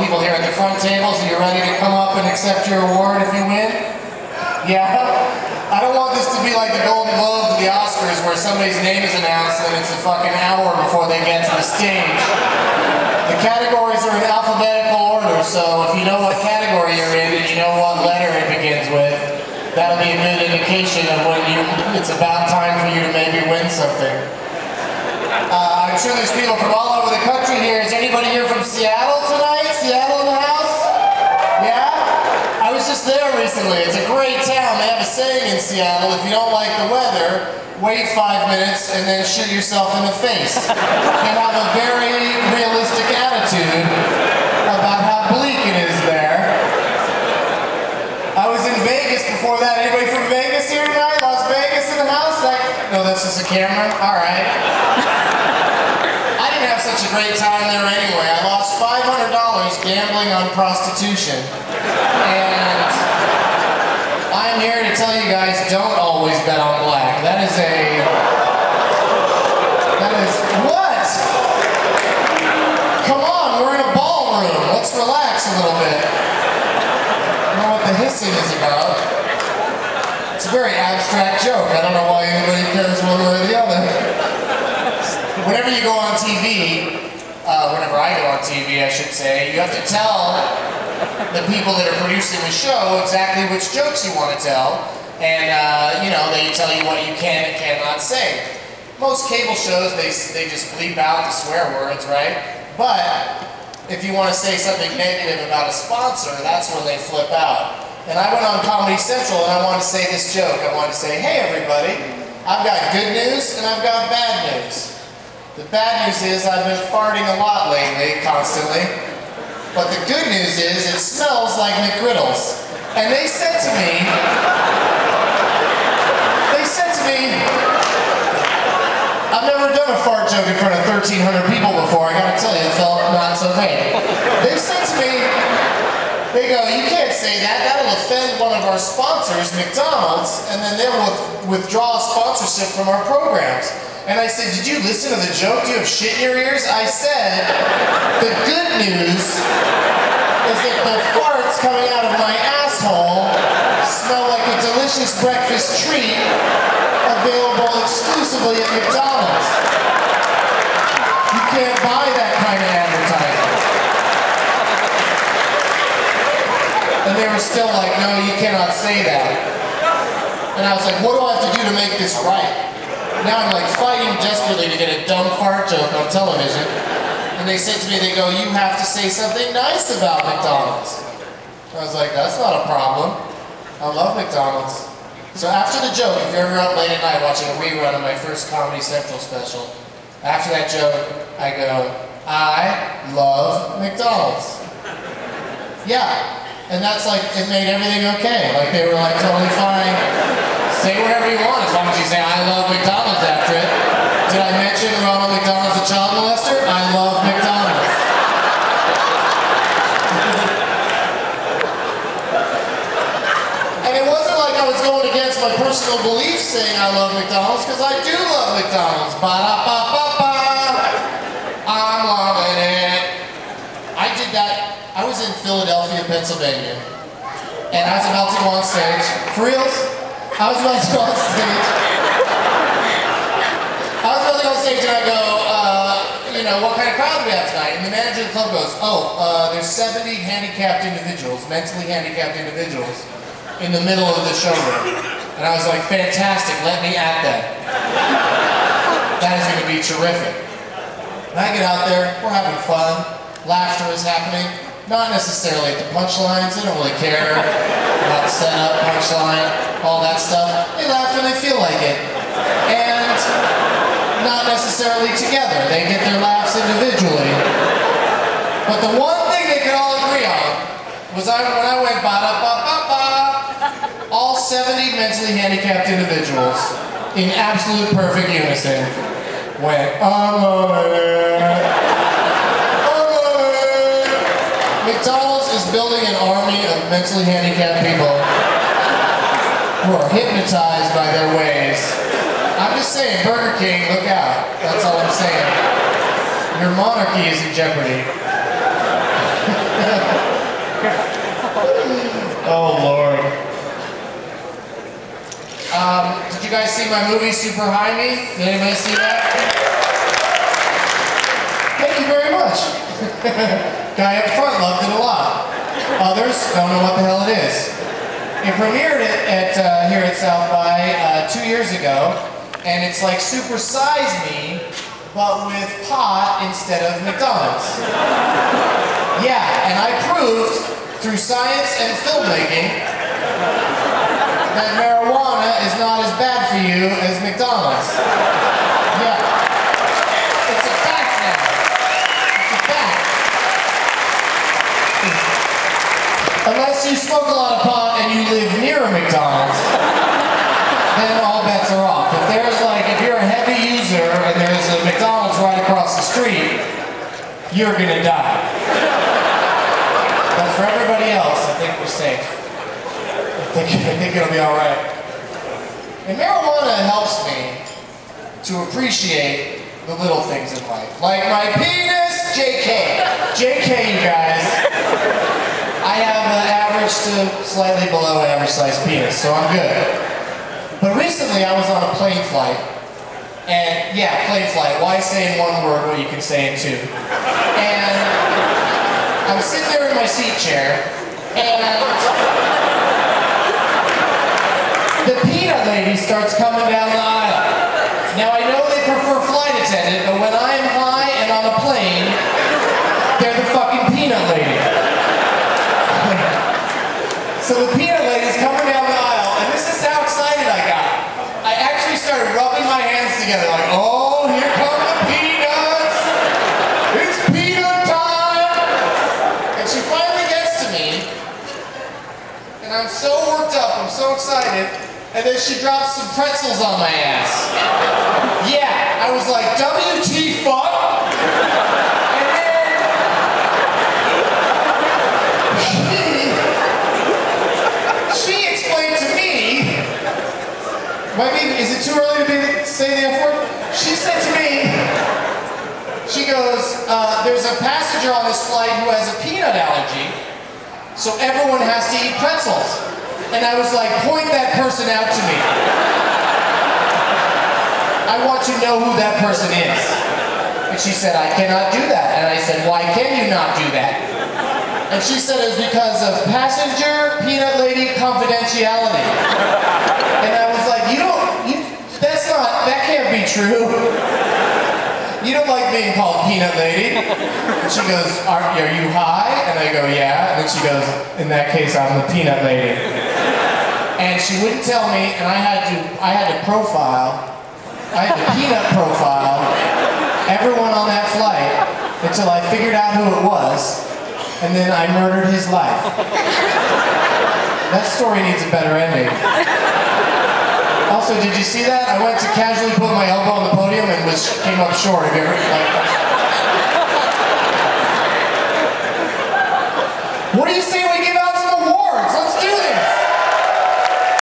people here at the front tables. Are you ready to come up and accept your award if you win? Yeah? I don't want this to be like the Golden Globes or the Oscars where somebody's name is announced and it's a fucking hour before they get to the stage. The categories are in alphabetical order, so if you know what category you're in and you know what letter it begins with, that'll be a good indication of when it's about time for you to maybe win something. I'm sure there's people from all over the country here. Is anybody here from Seattle tonight? Seattle in the house? Yeah? I was just there recently. It's a great town. They have a saying in Seattle, if you don't like the weather, wait 5 minutes and then shoot yourself in the face. They have a very realistic attitude about how bleak it is there. I was in Vegas before that. Anybody from Vegas here tonight? Las Vegas in the house? No, that's just a camera? Alright. I didn't have such a great time there anyway. I lost $500 gambling on prostitution. And I'm here to tell you guys, don't always bet on black. That is what? Come on, we're in a ballroom. Let's relax a little bit. I don't know what the hissing is about. It's a very abstract joke. I don't know why anybody cares one way or the other. Whenever you go on TV, whenever I go on TV, I should say, you have to tell the people that are producing the show exactly which jokes you want to tell, and you know, they tell you what you can and cannot say. Most cable shows, they just bleep out the swear words, right? But if you want to say something negative about a sponsor, that's when they flip out. And I went on Comedy Central and I wanted to say this joke. I wanted to say, hey everybody, I've got good news and I've got bad news. The bad news is I've been farting a lot lately, constantly. But the good news is it smells like McGriddles. And they said to me, I've never done a fart joke in front of 1,300 people before. I gotta tell you, it felt not so great. They said to me, they go, you can't say that. That'll offend one of our sponsors, McDonald's, and then they'll withdraw sponsorship from our programs. And I said, did you listen to the joke? Do you have shit in your ears? I said, the good news is that the farts coming out of my asshole smell like a delicious breakfast treat available exclusively at McDonald's. You can't buy that kind of advertising. And they were still like, no, you cannot say that. And I was like, what do I have to do to make this right? Now I'm like fighting desperately to get a dumb fart joke on television. And they said to me, they go, you have to say something nice about McDonald's. I was like, that's not a problem. I love McDonald's. So after the joke, if you're ever up late at night watching a rerun of my first Comedy Central special, after that joke, I go, I love McDonald's. Yeah. And that's like, it made everything okay. Like they were like totally fine. Say whatever you want as long as you say, I love McDonald's after it. Did I mention Ronald McDonald's a child molester? I love McDonald's. And it wasn't like I was going against my personal beliefs saying I love McDonald's, because I do love McDonald's. Ba-da-ba-ba-ba. I'm loving it. I did that. I was in Philadelphia, Pennsylvania, and I was about to go on stage. For reals? I was about to go on stage. And I go, you know, what kind of crowd do we have tonight? And the manager of the club goes, there's 70 handicapped individuals, mentally handicapped individuals, in the middle of the showroom. And I was like, fantastic, let me at that. That is going to be terrific. And I get out there, we're having fun, laughter is happening. Not necessarily at the punchlines, they don't really care about setup, punchline, all that stuff. They laugh when they feel like it. And not necessarily together, they get their laughs individually. But the one thing they could all agree on was when I went ba-da-ba-ba-ba, all 70 mentally handicapped individuals, in absolute perfect unison, went, McDonald's is building an army of mentally handicapped people who are hypnotized by their ways. I'm just saying, Burger King, look out. That's all I'm saying. Your monarchy is in jeopardy. Oh, Lord. Did you guys see my movie, Super High Me? Did anybody see that? Thank you very much. Guy up front loved it a lot. Others don't know what the hell it is. It premiered at here at South by 2 years ago, and it's like Super Size Me, but with pot instead of McDonald's. Yeah, and I proved through science and filmmaking that marijuana is not as bad for you as McDonald's. Yeah. It's a fact now. It's a fact. Unless you smoke a lot of pot and you live near a McDonald's, then all bets are off. If you're a heavy user and there's a McDonald's right across the street, you're gonna die. But for everybody else, I think we're safe. I think it'll be all right. And marijuana helps me to appreciate the little things in life. Like my penis, JK. JK, you guys. I have an average to slightly below average size penis, so I'm good. But recently I was on a plane flight. And yeah, plane flight. Why say in one word what you can say in two? And I'm sitting there in my seat chair, and the peanut lady starts coming down the aisle. Now I know they prefer flight attendant, but when I'm high and on a plane, they're the fucking peanut lady. So the peanut lady's coming down the aisle, and this is how excited I got. I actually started rubbing my hands together like, oh, here come the peanuts! It's peanut time! And she finally gets to me, and I'm so worked up, I'm so excited, and then she drops some pretzels on my ass. Yeah, I was like, WT fuck? And then she explained to me, is it too early to say the F word? She said to me, she goes, there's a passenger on this flight who has a peanut allergy, so everyone has to eat pretzels. And I was like, point that person out to me. I want to know who that person is. And she said, I cannot do that. And I said, why can you not do that? And she said it's because of passenger peanut lady confidentiality. And I was like, that can't be true. You don't like being called peanut lady. And she goes, are you high? And I go, yeah. And then she goes, in that case, I'm the peanut lady. And she wouldn't tell me, and I had to peanut profile everyone on that flight until I figured out who it was, and then I murdered his life. That story needs a better ending. Also, did you see that? I went to casually put my elbow on the podium and came up short. Have you ever, What do you say we give out some awards? Let's do this!